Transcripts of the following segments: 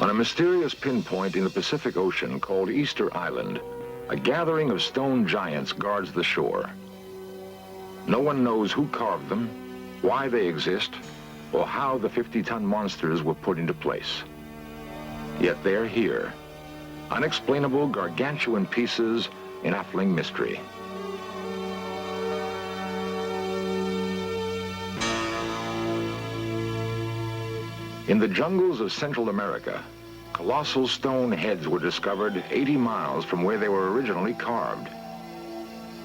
On a mysterious pinpoint in the Pacific Ocean called Easter Island, a gathering of stone giants guards the shore. No one knows who carved them, why they exist, or how the 50-ton monsters were put into place. Yet they're here, unexplainable gargantuan pieces in baffling mystery. In the jungles of Central America, colossal stone heads were discovered 80 miles from where they were originally carved.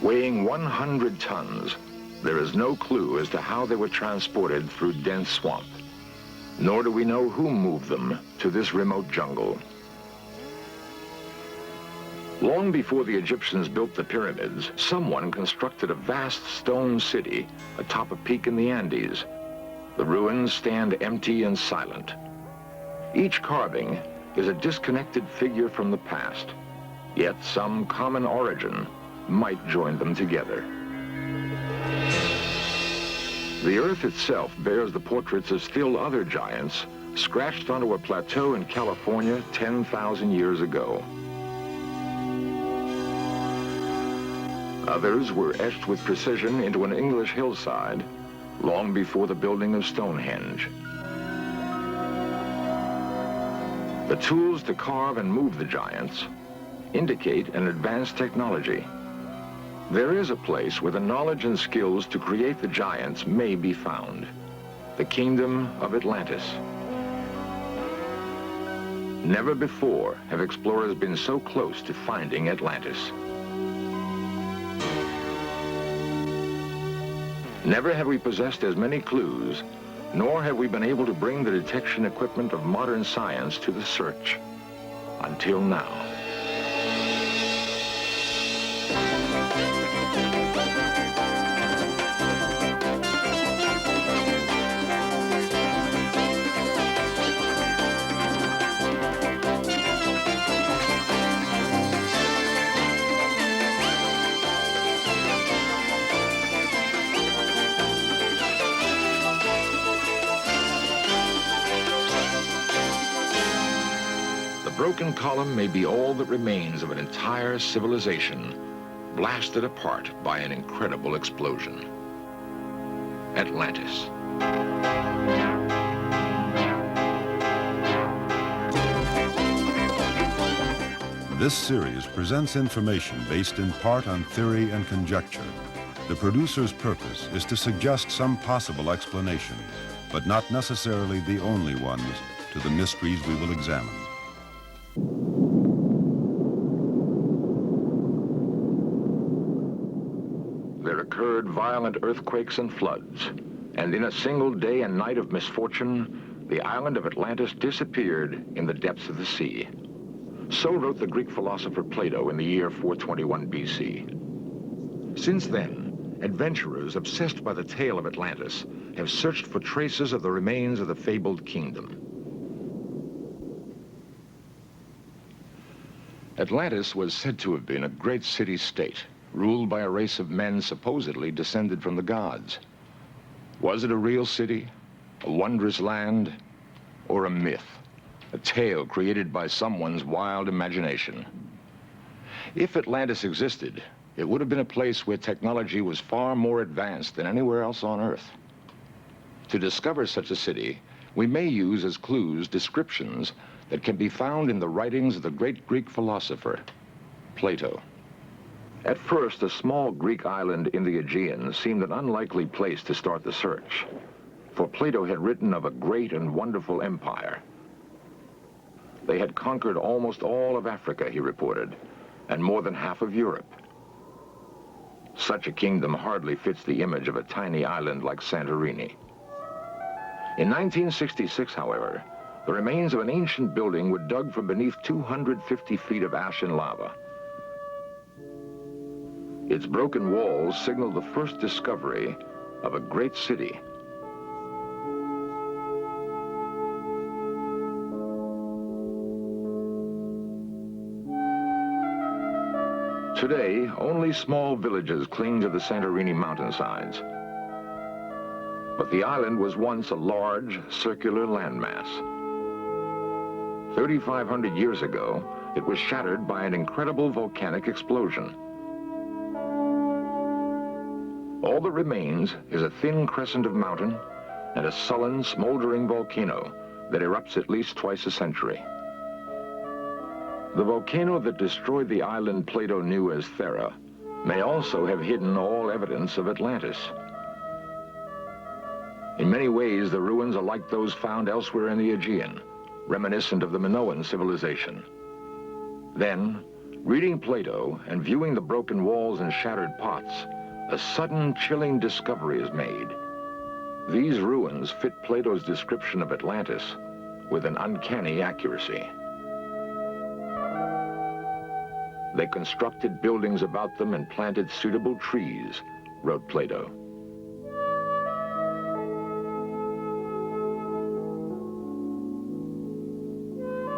Weighing 100 tons, there is no clue as to how they were transported through dense swamp, nor do we know who moved them to this remote jungle. Long before the Egyptians built the pyramids, someone constructed a vast stone city atop a peak in the Andes. The ruins stand empty and silent. Each carving is a disconnected figure from the past, yet some common origin might join them together. The earth itself bears the portraits of still other giants scratched onto a plateau in California 10,000 years ago. Others were etched with precision into an English hillside long before the building of Stonehenge. The tools to carve and move the giants indicate an advanced technology. There is a place where the knowledge and skills to create the giants may be found: the kingdom of Atlantis. Never before have explorers been so close to finding Atlantis. Never have we possessed as many clues, nor have we been able to bring the detection equipment of modern science to the search. Until now. The broken column may be all that remains of an entire civilization blasted apart by an incredible explosion. Atlantis. This series presents information based in part on theory and conjecture. The producer's purpose is to suggest some possible explanation, but not necessarily the only ones, to the mysteries we will examine. There occurred violent earthquakes and floods, and in a single day and night of misfortune, the island of Atlantis disappeared in the depths of the sea. So wrote the Greek philosopher Plato in the year 421 BC. Since then, adventurers obsessed by the tale of Atlantis have searched for traces of the remains of the fabled kingdom. Atlantis was said to have been a great city-state, ruled by a race of men supposedly descended from the gods. Was it a real city, a wondrous land, or a myth, a tale created by someone's wild imagination? If Atlantis existed, it would have been a place where technology was far more advanced than anywhere else on Earth. To discover such a city, we may use as clues descriptions that can be found in the writings of the great Greek philosopher, Plato. At first, a small Greek island in the Aegean seemed an unlikely place to start the search, for Plato had written of a great and wonderful empire. They had conquered almost all of Africa, he reported, and more than half of Europe. Such a kingdom hardly fits the image of a tiny island like Santorini. In 1966, however, the remains of an ancient building were dug from beneath 250 feet of ash and lava. Its broken walls signaled the first discovery of a great city. Today, only small villages cling to the Santorini mountainsides. But the island was once a large, circular landmass. 3,500 years ago, it was shattered by an incredible volcanic explosion. All that remains is a thin crescent of mountain and a sullen, smoldering volcano that erupts at least twice a century. The volcano that destroyed the island Plato knew as Thera may also have hidden all evidence of Atlantis. In many ways, the ruins are like those found elsewhere in the Aegean, reminiscent of the Minoan civilization. Then, reading Plato and viewing the broken walls and shattered pots, a sudden, chilling discovery is made. These ruins fit Plato's description of Atlantis with an uncanny accuracy. They constructed buildings about them and planted suitable trees, wrote Plato.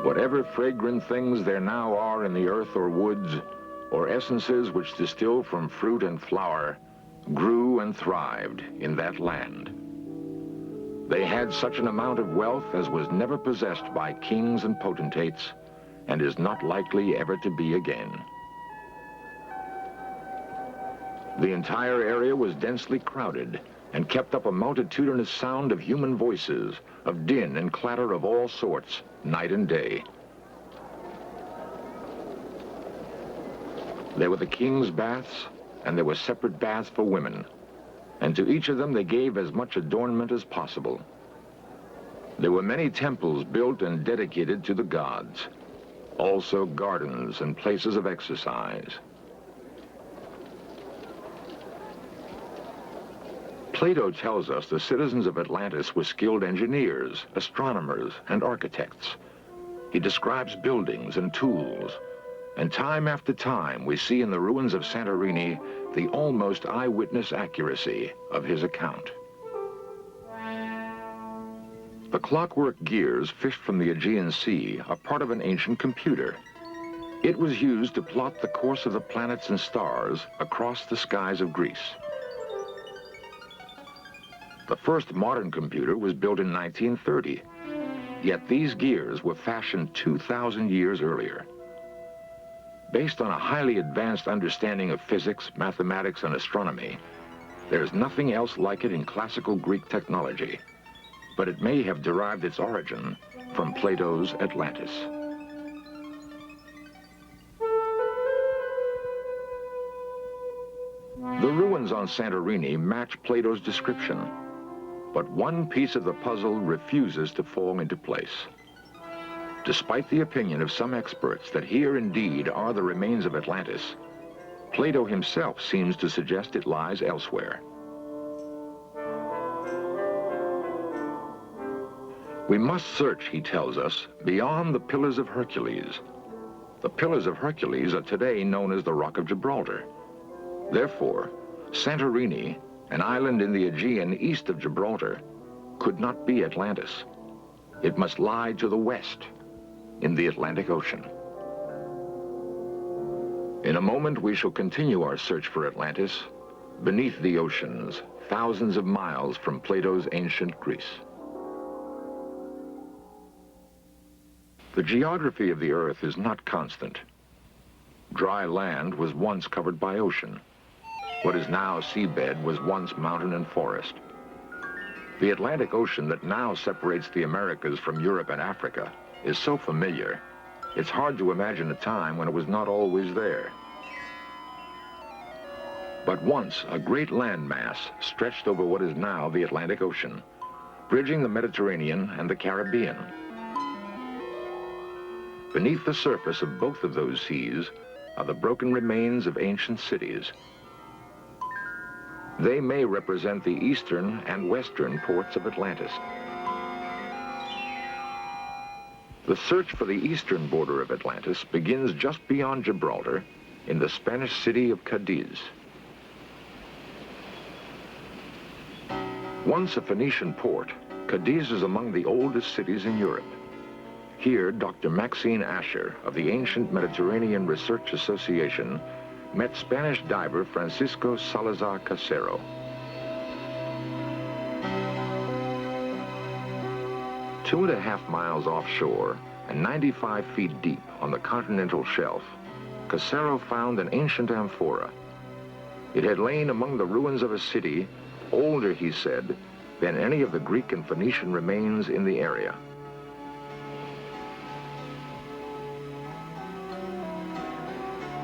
Whatever fragrant things there now are in the earth or woods, or essences which distill from fruit and flower, grew and thrived in that land. They had such an amount of wealth as was never possessed by kings and potentates, and is not likely ever to be again. The entire area was densely crowded and kept up a multitudinous sound of human voices, of din and clatter of all sorts, night and day. There were the king's baths, and there were separate baths for women, and to each of them they gave as much adornment as possible. There were many temples built and dedicated to the gods, also gardens and places of exercise. Plato tells us the citizens of Atlantis were skilled engineers, astronomers, and architects. He describes buildings and tools, and time after time we see in the ruins of Santorini the almost eyewitness accuracy of his account. The clockwork gears fished from the Aegean Sea are part of an ancient computer. It was used to plot the course of the planets and stars across the skies of Greece. The first modern computer was built in 1930, yet these gears were fashioned 2,000 years earlier. Based on a highly advanced understanding of physics, mathematics, and astronomy, there's nothing else like it in classical Greek technology, but it may have derived its origin from Plato's Atlantis. The ruins on Santorini match Plato's description, but one piece of the puzzle refuses to fall into place. Despite the opinion of some experts that here indeed are the remains of Atlantis, Plato himself seems to suggest it lies elsewhere. We must search, he tells us, beyond the Pillars of Hercules. The Pillars of Hercules are today known as the Rock of Gibraltar. Therefore, Santorini, an island in the Aegean east of Gibraltar, could not be Atlantis. It must lie to the west, in the Atlantic Ocean. In a moment, we shall continue our search for Atlantis beneath the oceans, thousands of miles from Plato's ancient Greece. The geography of the Earth is not constant. Dry land was once covered by ocean. What is now seabed was once mountain and forest. The Atlantic Ocean that now separates the Americas from Europe and Africa is so familiar, it's hard to imagine a time when it was not always there. But once, a great landmass stretched over what is now the Atlantic Ocean, bridging the Mediterranean and the Caribbean. Beneath the surface of both of those seas are the broken remains of ancient cities. They may represent the eastern and western ports of Atlantis. The search for the eastern border of Atlantis begins just beyond Gibraltar in the Spanish city of Cadiz. Once a Phoenician port, Cadiz is among the oldest cities in Europe. Here, Dr. Maxine Asher of the Ancient Mediterranean Research Association met Spanish diver Francisco Salazar Casero. 2.5 miles offshore, and 95 feet deep on the continental shelf, Casero found an ancient amphora. It had lain among the ruins of a city, older, he said, than any of the Greek and Phoenician remains in the area.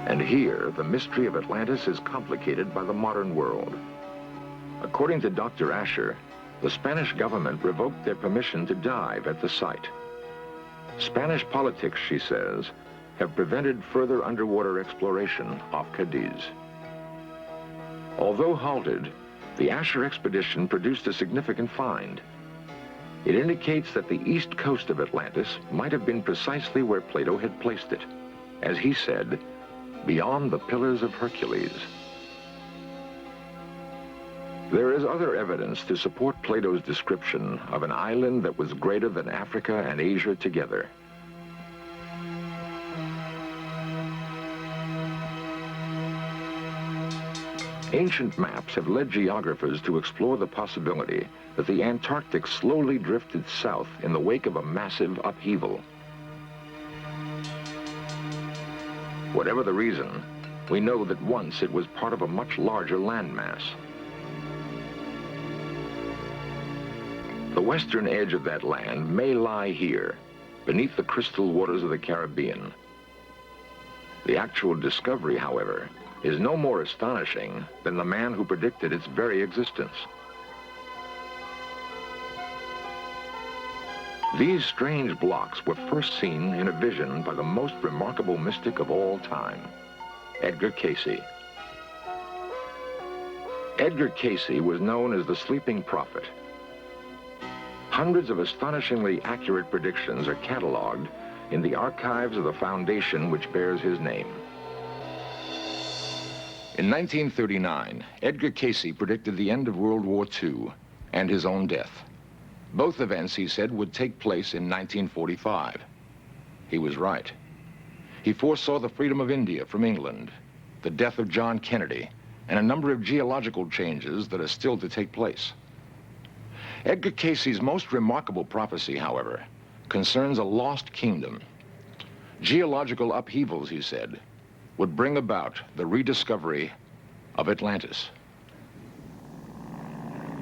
And here, the mystery of Atlantis is complicated by the modern world. According to Dr. Asher, the Spanish government revoked their permission to dive at the site. Spanish politics, she says, have prevented further underwater exploration off Cadiz. Although halted, the Asher expedition produced a significant find. It indicates that the east coast of Atlantis might have been precisely where Plato had placed it, as he said, beyond the Pillars of Hercules. There is other evidence to support Plato's description of an island that was greater than Africa and Asia together. Ancient maps have led geographers to explore the possibility that the Antarctic slowly drifted south in the wake of a massive upheaval. Whatever the reason, we know that once it was part of a much larger landmass. The western edge of that land may lie here, beneath the crystal waters of the Caribbean. The actual discovery, however, is no more astonishing than the man who predicted its very existence. These strange blocks were first seen in a vision by the most remarkable mystic of all time, Edgar Cayce. Edgar Cayce was known as the Sleeping Prophet. Hundreds of astonishingly accurate predictions are cataloged in the archives of the foundation which bears his name. In 1939, Edgar Cayce predicted the end of World War II and his own death. Both events, he said, would take place in 1945. He was right. He foresaw the freedom of India from England, the death of John Kennedy, and a number of geological changes that are still to take place. Edgar Cayce's most remarkable prophecy, however, concerns a lost kingdom. Geological upheavals, he said, would bring about the rediscovery of Atlantis.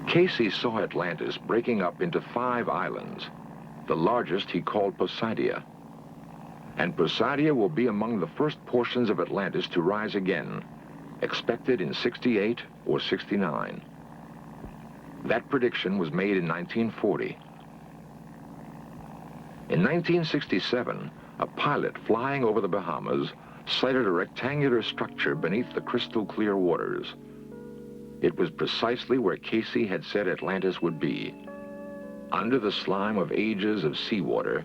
Cayce saw Atlantis breaking up into 5 islands. The largest he called Poseidia. And Poseidia will be among the first portions of Atlantis to rise again, expected in 68 or 69. That prediction was made in 1940. In 1967, a pilot flying over the Bahamas sighted a rectangular structure beneath the crystal clear waters. It was precisely where Cayce had said Atlantis would be, under the slime of ages of seawater,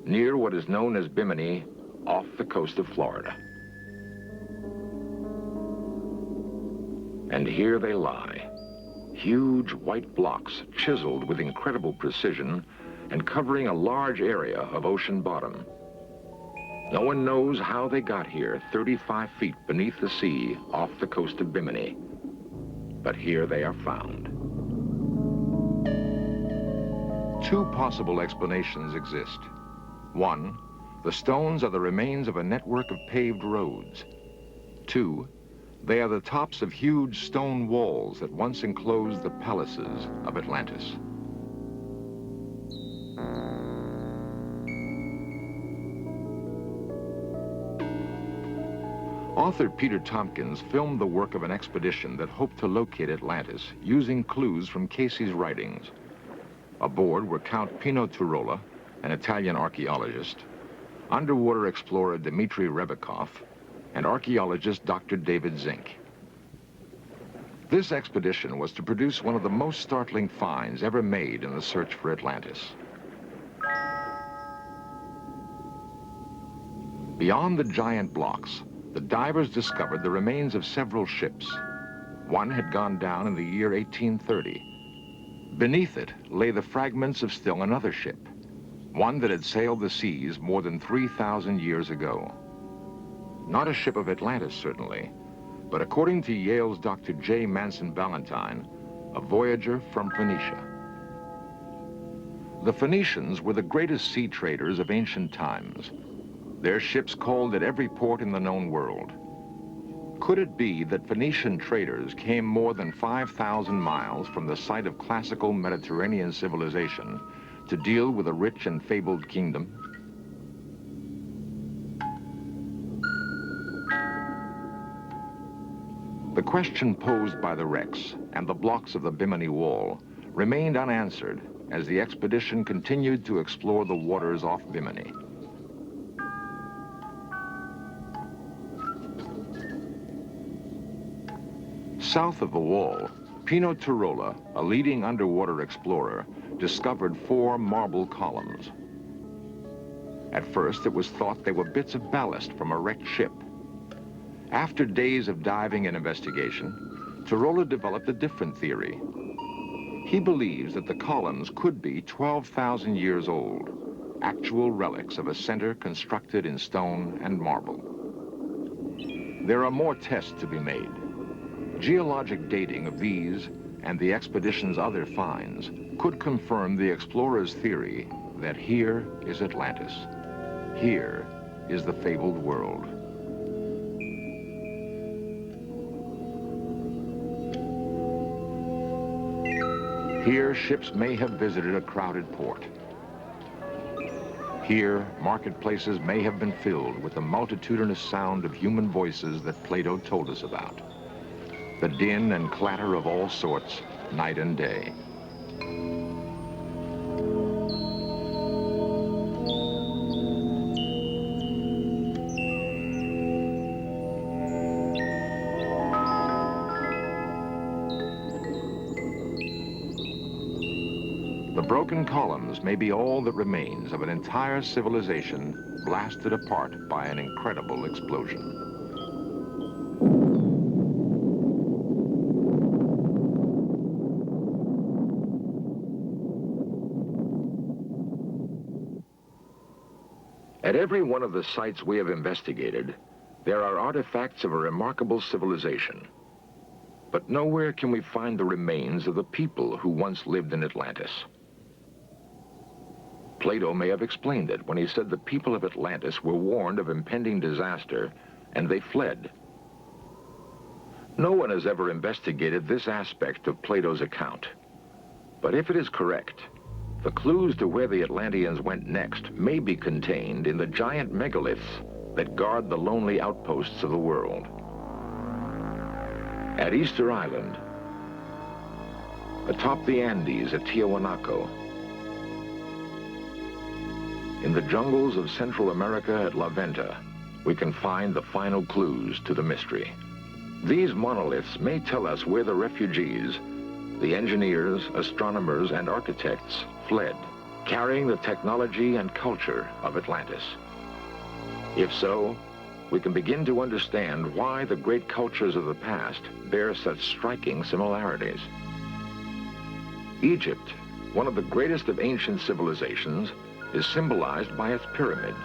near what is known as Bimini, off the coast of Florida. And here they lie, huge white blocks chiseled with incredible precision and covering a large area of ocean bottom. No one knows how they got here 35 feet beneath the sea off the coast of Bimini. But here they are found. 2 possible explanations exist. 1, the stones are the remains of a network of paved roads. 2, they are the tops of huge stone walls that once enclosed the palaces of Atlantis. Author Peter Tompkins filmed the work of an expedition that hoped to locate Atlantis using clues from Cayce's writings. Aboard were Count Pino Turola, an Italian archaeologist, underwater explorer Dmitry Rebekov, and archaeologist Dr. David Zink. This expedition was to produce one of the most startling finds ever made in the search for Atlantis. Beyond the giant blocks, the divers discovered the remains of several ships. One had gone down in the year 1830. Beneath it lay the fragments of still another ship, one that had sailed the seas more than 3,000 years ago. Not a ship of Atlantis, certainly, but according to Yale's Dr. J. Manson Ballantyne, a voyager from Phoenicia. The Phoenicians were the greatest sea traders of ancient times. Their ships called at every port in the known world. Could it be that Phoenician traders came more than 5,000 miles from the site of classical Mediterranean civilization to deal with a rich and fabled kingdom? The question posed by the wrecks and the blocks of the Bimini Wall remained unanswered as the expedition continued to explore the waters off Bimini. South of the wall, Pino Turola, a leading underwater explorer, discovered 4 marble columns. At first, it was thought they were bits of ballast from a wrecked ship. After days of diving and investigation, Turola developed a different theory. He believes that the columns could be 12,000 years old, actual relics of a center constructed in stone and marble. There are more tests to be made. Geologic dating of these and the expedition's other finds could confirm the explorer's theory that here is Atlantis. Here is the fabled world. Here, ships may have visited a crowded port. Here, marketplaces may have been filled with the multitudinous sound of human voices that Plato told us about. The din and clatter of all sorts, night and day. The broken columns may be all that remains of an entire civilization blasted apart by an incredible explosion. At every one of the sites we have investigated, there are artifacts of a remarkable civilization. But nowhere can we find the remains of the people who once lived in Atlantis. Plato may have explained it when he said the people of Atlantis were warned of impending disaster and they fled. No one has ever investigated this aspect of Plato's account. But if it is correct, the clues to where the Atlanteans went next may be contained in the giant megaliths that guard the lonely outposts of the world. At Easter Island, atop the Andes at Tiahuanaco, in the jungles of Central America at La Venta, we can find the final clues to the mystery. These monoliths may tell us where the refugees, the engineers, astronomers, and architects fled, carrying the technology and culture of Atlantis. If so, we can begin to understand why the great cultures of the past bear such striking similarities. Egypt, one of the greatest of ancient civilizations, is symbolized by its pyramids.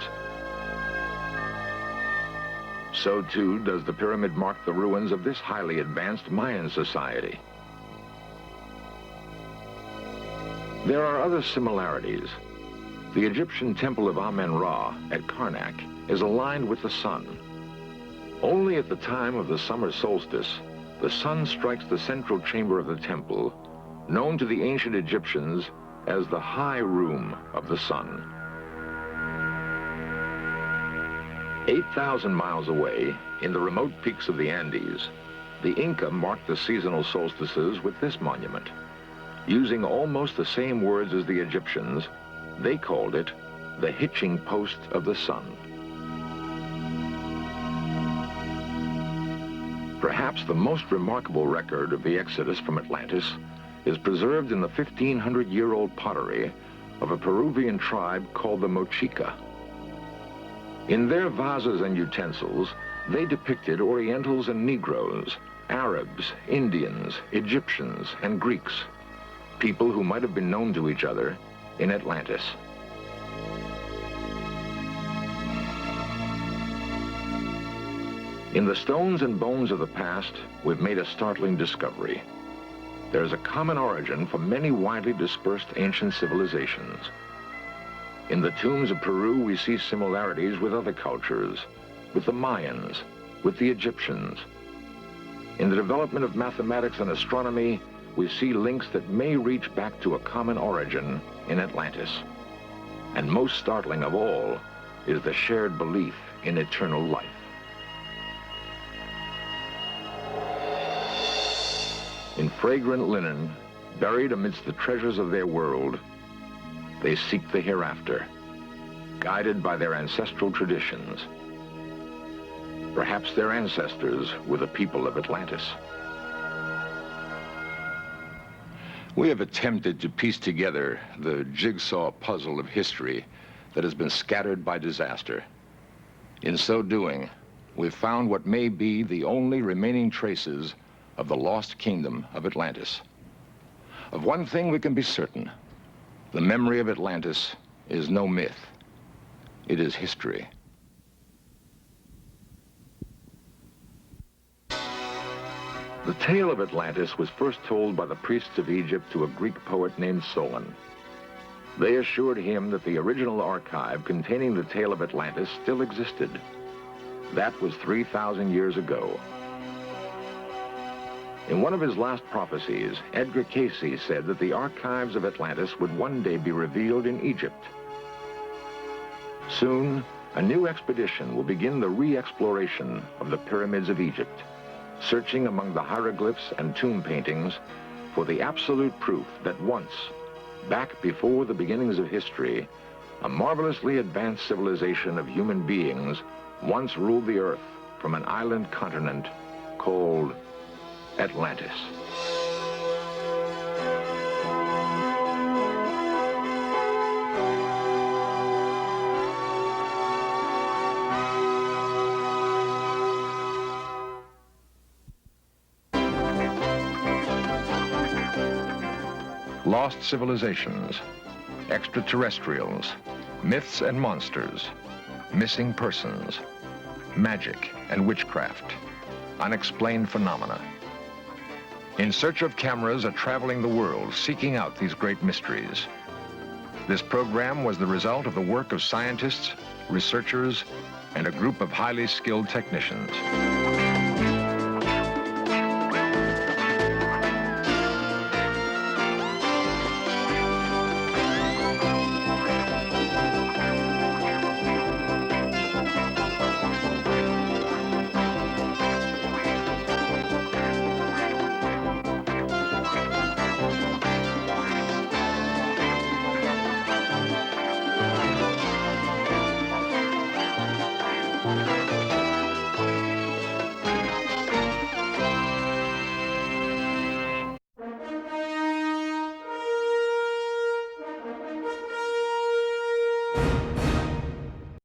So too does the pyramid mark the ruins of this highly advanced Mayan society. There are other similarities. The Egyptian temple of Amen-Ra at Karnak is aligned with the sun. Only at the time of the summer solstice, the sun strikes the central chamber of the temple, known to the ancient Egyptians as the high room of the sun. 8,000 miles away, in the remote peaks of the Andes, the Inca marked the seasonal solstices with this monument. Using almost the same words as the Egyptians, they called it the hitching post of the sun. Perhaps the most remarkable record of the exodus from Atlantis is preserved in the 1,500-year-old pottery of a Peruvian tribe called the Mochica. In their vases and utensils, they depicted Orientals and Negroes, Arabs, Indians, Egyptians, and Greeks, people who might have been known to each other in Atlantis. In the stones and bones of the past, we've made a startling discovery. There is a common origin for many widely dispersed ancient civilizations. In the tombs of Peru, we see similarities with other cultures, with the Mayans, with the Egyptians. In the development of mathematics and astronomy, we see links that may reach back to a common origin in Atlantis. And most startling of all is the shared belief in eternal life. In fragrant linen, buried amidst the treasures of their world, they seek the hereafter, guided by their ancestral traditions. Perhaps their ancestors were the people of Atlantis. We have attempted to piece together the jigsaw puzzle of history that has been scattered by disaster. In so doing, we've found what may be the only remaining traces of the lost kingdom of Atlantis. Of one thing we can be certain: the memory of Atlantis is no myth. It is history. The tale of Atlantis was first told by the priests of Egypt to a Greek poet named Solon. They assured him that the original archive containing the tale of Atlantis still existed. That was 3,000 years ago. In one of his last prophecies, Edgar Cayce said that the archives of Atlantis would one day be revealed in Egypt. Soon, a new expedition will begin the re-exploration of the pyramids of Egypt, searching among the hieroglyphs and tomb paintings for the absolute proof that once, back before the beginnings of history, a marvelously advanced civilization of human beings once ruled the earth from an island continent called Atlantis. Lost civilizations, extraterrestrials, myths and monsters, missing persons, magic and witchcraft, unexplained phenomena. In Search of cameras are traveling the world, seeking out these great mysteries. This program was the result of the work of scientists, researchers, and a group of highly skilled technicians.